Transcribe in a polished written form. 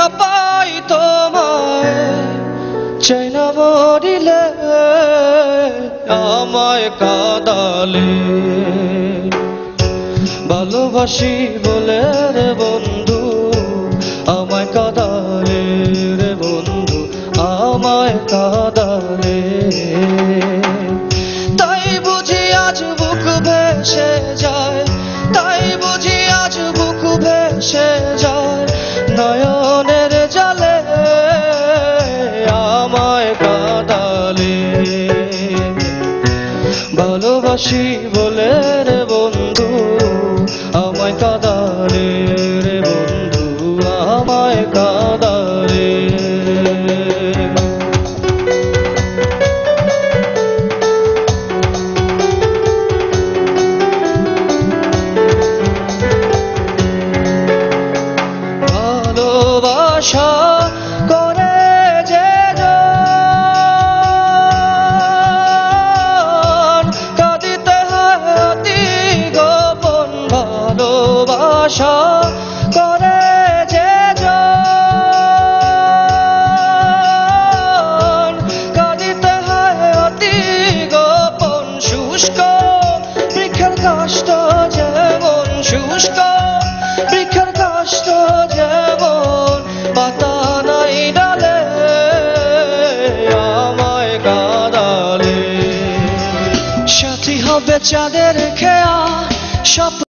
না পাই তোমায়, চাই না মরিলে আমায় কাঁদালে। ভালোবাসি বলে রে বন্ধু আমায় কাঁদালে, রে বন্ধু আমায় কাঁদালে। তাই বুঝি আজ বুক ভেসে যায়, তাই বুঝি আজ বুক ভেসে যায় নয়নের জলে আমায় কাঁদালে। ভালোবাসি বলে রে বন্ধু আমায় কাঁদালে, রে বন্ধু আমায় কাঁদালে। ভালোবাসা করে যে জন কাঁদিতে হয় অতি গোপন। ভালোবাসা করে যে জন কাঁদিতে হয় অতি গোপন। শুষ্ক বৃক্ষের কাষ্ঠ যেমন, শুষ্ক বৃক্ষের কাষ্ঠ যেমন পাতা নাই ডালে আমায় কাঁদালে। সাথী হবে চাঁদের খেয়া স্বপ্ন